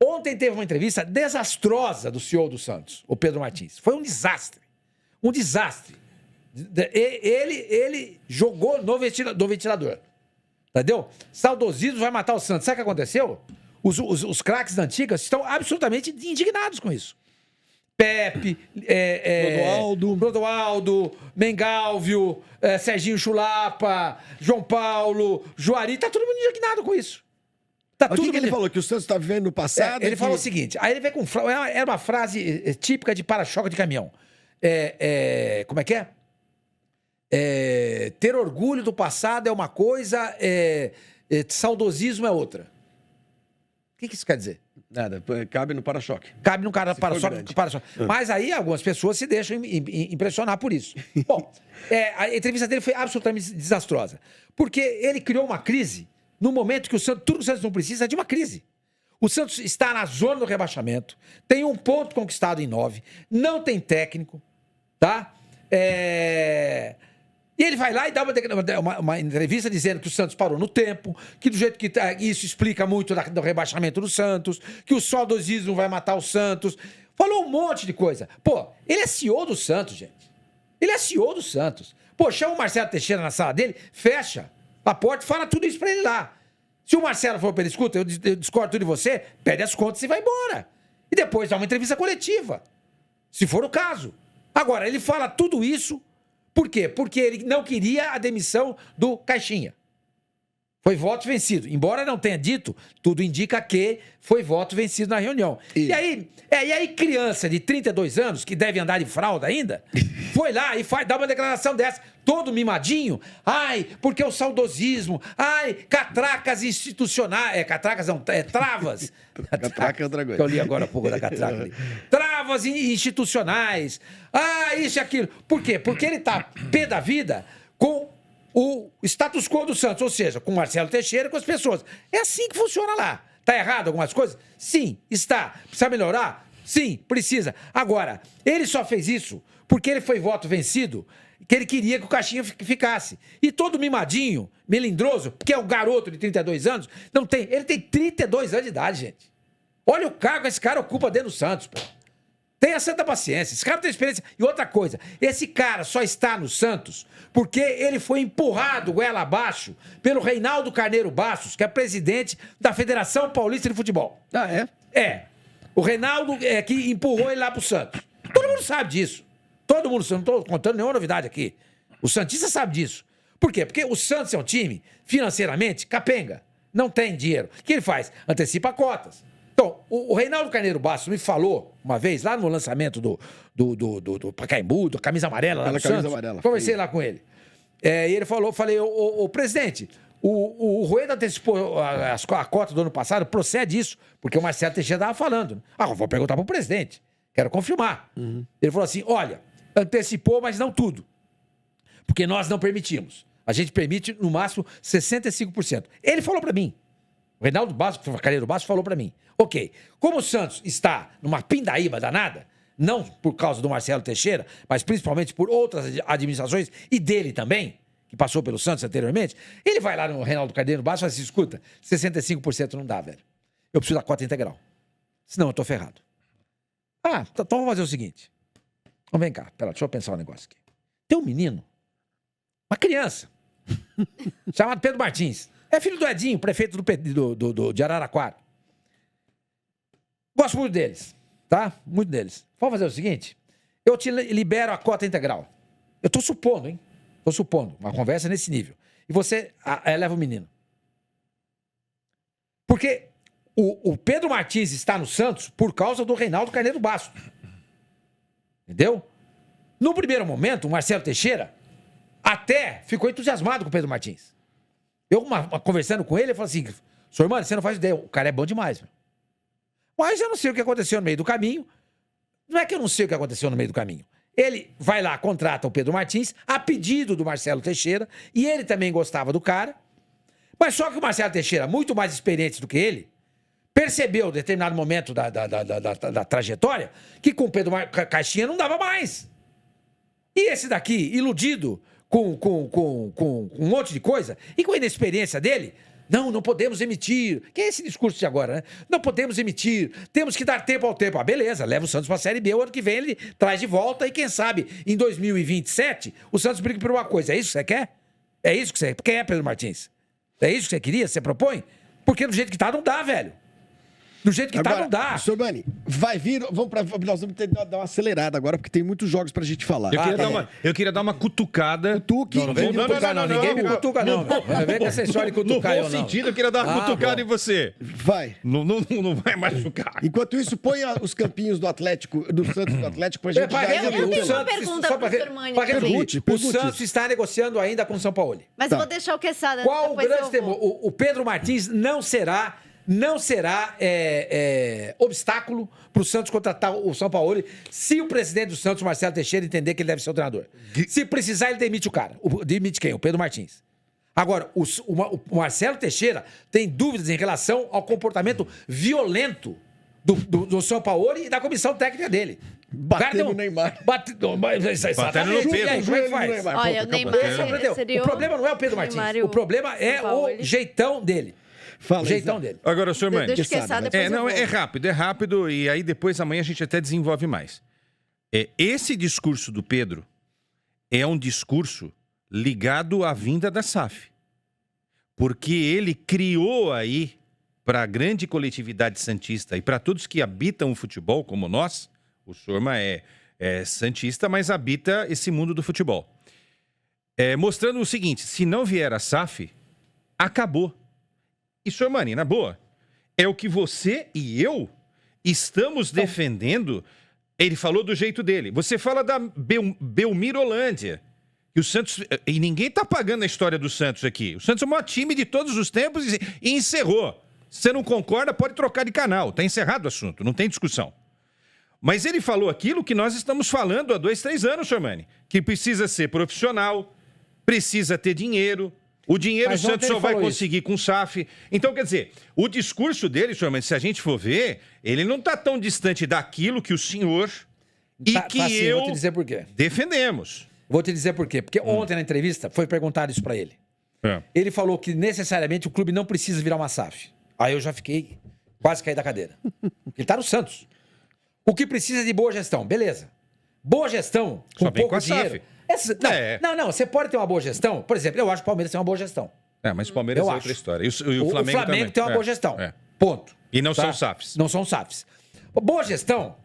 Ontem teve uma entrevista desastrosa do CEO do Santos, o Pedro Martins. Foi um desastre. Um desastre. Ele jogou no ventilador. Entendeu? Saudosismo vai matar o Santos. Sabe o que aconteceu? Os craques da antiga estão absolutamente indignados com isso. Pepe, Clodoaldo, Mengalvio, Serginho Chulapa, João Paulo, Juari, tá todo mundo indignado com isso. O que ele falou? Que o Santos está vivendo no passado? Ele falou o seguinte, aí ele veio com... Era uma frase típica de para-choque de caminhão. Como é que é? Ter orgulho do passado é uma coisa, saudosismo é outra. O que isso quer dizer? Nada, cabe no para-choque. Cabe no cara para-choque. Mas aí algumas pessoas se deixam impressionar por isso. Bom, a entrevista dele foi absolutamente desastrosa. Porque ele criou uma crise no momento que tudo que o Santos não precisa é de uma crise. O Santos está na zona do rebaixamento, tem um ponto conquistado em 9, não tem técnico, tá? E ele vai lá e dá uma entrevista dizendo que o Santos parou no tempo, que do jeito que isso explica muito do rebaixamento do Santos, que o saudosismo vai matar o Santos. Falou um monte de coisa. Pô, ele é CEO do Santos, gente. Ele é CEO do Santos. Pô, chama o Marcelo Teixeira na sala dele, fecha a porta e fala tudo isso pra ele lá. Se o Marcelo for pra ele, escuta, eu discordo tudo de você, pede as contas e vai embora. E depois dá uma entrevista coletiva, se for o caso. Agora, ele fala tudo isso, por quê? Porque ele não queria a demissão do Caixinha. Foi voto vencido. Embora não tenha dito, tudo indica que foi voto vencido na reunião. E aí criança de 32 anos, que deve andar de fralda ainda, foi lá e dá uma declaração dessa, todo mimadinho. Ai, porque o saudosismo. Ai, catracas institucionais. Catracas não, travas. Catraca é outra coisa. Que eu li agora há pouco da catraca ali. Travas institucionais. Ah, isso e aquilo. Por quê? Porque ele tá pé da vida com o status quo do Santos, ou seja, com o Marcelo Teixeira e com as pessoas. É assim que funciona lá. Tá errado algumas coisas? Sim, está. Precisa melhorar? Sim, precisa. Agora, ele só fez isso porque ele foi voto vencido, que ele queria que o Caixinha ficasse. E todo mimadinho, melindroso, que é um garoto de 32 anos, não tem. Ele tem 32 anos de idade, gente. Olha o cargo que esse cara ocupa dentro do Santos, pô. Tenha santa paciência. Esse cara tem experiência. E outra coisa, esse cara só está no Santos porque ele foi empurrado goela abaixo pelo Reinaldo Carneiro Bastos, que é presidente da Federação Paulista de Futebol. Ah, é? É. O Reinaldo que empurrou ele lá pro Santos. Todo mundo sabe disso. Todo mundo, não estou contando nenhuma novidade aqui. O santista sabe disso. Por quê? Porque o Santos é um time, financeiramente, capenga. Não tem dinheiro. O que ele faz? Antecipa cotas. Então, o Reinaldo Carneiro Bastos me falou uma vez, lá no lançamento do Pacaembu, da camisa amarela lá no Santos. Amarela. Conversei lá com ele. E ele falou, falei, ô presidente, o Rueda antecipou a cota do ano passado, procede isso, porque o Marcelo Teixeira estava falando. Eu vou perguntar para o presidente, quero confirmar. Uhum. Ele falou assim, olha, antecipou, mas não tudo, porque nós não permitimos. A gente permite, no máximo, 65%. Ele falou para mim, o Reinaldo Carneiro Bastos falou para mim, ok, como o Santos está numa pindaíba danada, não por causa do Marcelo Teixeira, mas principalmente por outras administrações e dele também, que passou pelo Santos anteriormente, ele vai lá no Reinaldo Carneiro Bastos e fala assim, escuta, 65% não dá, velho. Eu preciso da cota integral. Senão eu tô ferrado. Então vamos fazer o seguinte. Vamos, vem cá, deixa eu pensar um negócio aqui. Tem um menino, uma criança, chamado Pedro Martins. É filho do Edinho, prefeito de Araraquara. Gosto muito deles, tá? Muito deles. Vamos fazer o seguinte, eu te libero a cota integral. Eu tô supondo, hein? Tô supondo, uma conversa nesse nível. E você leva o menino. Porque o Pedro Martins está no Santos por causa do Reinaldo Carneiro Bastos. Entendeu? No primeiro momento, o Marcelo Teixeira até ficou entusiasmado com o Pedro Martins. Eu, conversando com ele, eu falei assim, senhor, mano, você não faz ideia, o cara é bom demais. Meu. Mas eu não sei o que aconteceu no meio do caminho. Não é que eu não sei o que aconteceu no meio do caminho. Ele vai lá, contrata o Pedro Martins, a pedido do Marcelo Teixeira, e ele também gostava do cara. Mas só que o Marcelo Teixeira, muito mais experiente do que ele, percebeu, em determinado momento da trajetória, que com o Pedro Caixinha não dava mais. E esse daqui, iludido com um monte de coisa, e com a inexperiência dele, Não podemos emitir. Que é esse discurso de agora, né? Não podemos emitir. Temos que dar tempo ao tempo. Ah, beleza, leva o Santos para a Série B. O ano que vem ele traz de volta e quem sabe em 2027 o Santos briga por uma coisa. É isso que você quer? É isso que você quer, Pedro Martins? É isso que você queria? Você propõe? Porque do jeito que tá, não dá, velho. Do jeito que tá, não dá. Senhor Bani, vai vir. Nós vamos ter que dar uma acelerada agora, porque tem muitos jogos pra gente falar. Eu queeria dar uma cutucada. Cutuque. Não vem me cutucar, não. Ninguém me cutuca, não. Não vem com essa história de cutucar, eu não. No bom sentido, eu queria dar uma cutucada em você. Vai. Não vai machucar. Enquanto isso, põe os campinhos do Atlético, do Santos do Atlético pra gente ganhar. Eu tenho uma pergunta pro Sr. Mani. O Santos está negociando ainda com o São Paulo. Mas eu vou deixar o Quesada. Qual o grande temor? O Pedro Martins não será obstáculo para o Santos contratar o São Paulo se o presidente do Santos, Marcelo Teixeira, entender que ele deve ser o treinador. Se precisar, ele demite o cara. Demite quem? O Pedro Martins. Agora, o Marcelo Teixeira tem dúvidas em relação ao comportamento violento do São Paulo e da comissão técnica dele. Batendo no Neymar. Batendo no Pedro. Como é que faz? Olha, o Neymar seria... O problema não é o Pedro Martins. O problema é o jeitão dele. Fala, o jeitão dele. Agora, senhor Mani. É rápido e aí depois amanhã a gente até desenvolve mais. Esse discurso do Pedro é um discurso ligado à vinda da SAF. Porque ele criou aí, para a grande coletividade santista e para todos que habitam o futebol, como nós, o Sorma é santista, mas habita esse mundo do futebol. Mostrando o seguinte, se não vier a SAF, acabou. E, senhor Mani, na boa, é o que você e eu estamos defendendo. Ele falou do jeito dele. Você fala da Belmirolândia. E o Santos... E ninguém está pagando a história do Santos aqui. O Santos é o maior time de todos os tempos e encerrou. Se você não concorda, pode trocar de canal. Está encerrado o assunto, não tem discussão. Mas ele falou aquilo que nós estamos falando há 2, 3 anos, senhor Mani. Que precisa ser profissional, precisa ter dinheiro... O dinheiro o Santos só vai conseguir com o SAF. Então, quer dizer, o discurso dele, senhor, mas se a gente for ver, ele não está tão distante daquilo que o senhor eu vou te dizer por quê. Defendemos. Vou te dizer por quê. Porque ontem na entrevista foi perguntado isso para ele. Ele falou que necessariamente o clube não precisa virar uma SAF. Aí eu já fiquei quase caí da cadeira. Ele está no Santos. O que precisa é de boa gestão. Beleza. Boa gestão com só pouco com dinheiro. Não, você pode ter uma boa gestão. Por exemplo, eu acho que o Palmeiras tem uma boa gestão. Mas o Palmeiras é outra história. E o Flamengo também. Tem uma boa gestão. Ponto. E não são SAFs. Não são SAFs. Boa gestão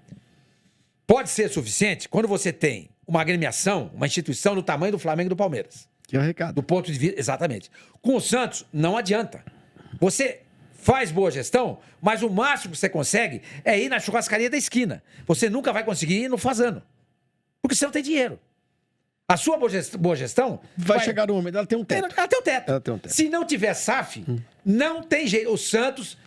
pode ser suficiente quando você tem uma agremiação, uma instituição do tamanho do Flamengo e do Palmeiras. Que é o recado. Do ponto de vista... Exatamente. Com o Santos, não adianta. Você faz boa gestão, mas o máximo que você consegue é ir na churrascaria da esquina. Você nunca vai conseguir ir no Fazano. Porque você não tem dinheiro. A sua boa gestão... Vai chegar no momento, ela tem um teto. Ela tem um teto. Se não tiver SAF, não tem jeito. O Santos...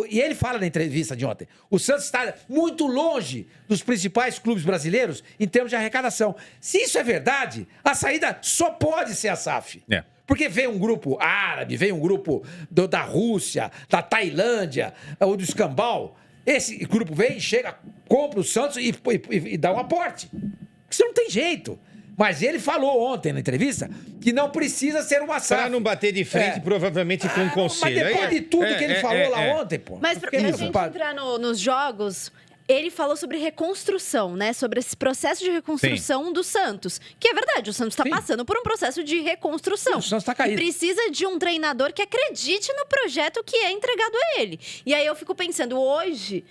E ele fala na entrevista de ontem, o Santos está muito longe dos principais clubes brasileiros em termos de arrecadação. Se isso é verdade, a saída só pode ser a SAF. Porque vem um grupo árabe, vem um grupo da Rússia, da Tailândia, ou do Escambau. Esse grupo vem, chega, compra o Santos e dá um aporte. Isso não tem jeito. Mas ele falou ontem na entrevista que não precisa ser uma SAF. Para não bater de frente, provavelmente, com o conselho. Mas depois de tudo que ele falou lá ontem, pô. Mas pra gente entrar nos jogos, ele falou sobre reconstrução, né? Sobre esse processo de reconstrução do Santos. Que é verdade, o Santos está passando por um processo de reconstrução. O Santos está caído. E precisa de um treinador que acredite no projeto que é entregado a ele. E aí eu fico pensando, hoje...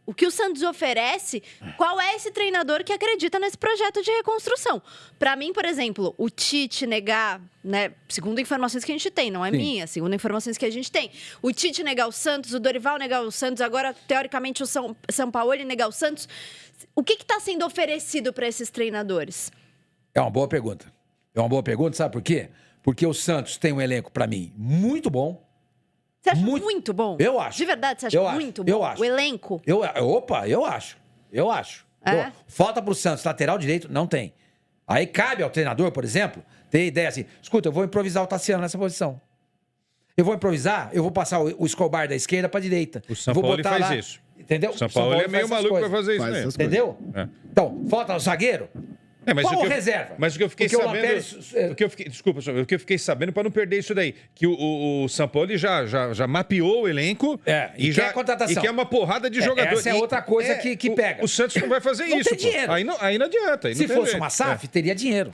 O que o Santos oferece, qual é esse treinador que acredita nesse projeto de reconstrução? Para mim, por exemplo, o Tite negar, né, segundo informações que a gente tem, não é minha, segundo informações que a gente tem, o Tite negar o Santos, o Dorival negar o Santos, agora, teoricamente, o São Paulo negar o Santos. O que está sendo oferecido para esses treinadores? É uma boa pergunta. Sabe por quê? Porque o Santos tem um elenco, para mim, muito bom. Você acha muito bom? Eu acho. De verdade, você acha muito bom? Eu acho. O elenco? Eu acho. Falta pro Santos, lateral direito, não tem. Aí cabe ao treinador, por exemplo, ter ideia assim, escuta, eu vou improvisar o Tassiano nessa posição. Eu vou improvisar, eu vou passar o Escobar da esquerda pra direita. O São Paulo faz isso. Entendeu? O São Paulo é meio maluco pra fazer isso mesmo. Entendeu? Então, falta o zagueiro. mas Qual o que eu- reserva? Mas o que eu fiquei Porque o sabendo. Lampérez, Desculpa, o que eu fiquei sabendo para não perder isso daí. Que o Sampaoli já mapeou o elenco e quer contratação. E quer uma porrada de jogadores. Essa é outra coisa que pega. O Santos não vai fazer Não isso. tem dinheiro. Aí não adianta. Aí Se não tem fosse jeito. uma SAF, teria dinheiro.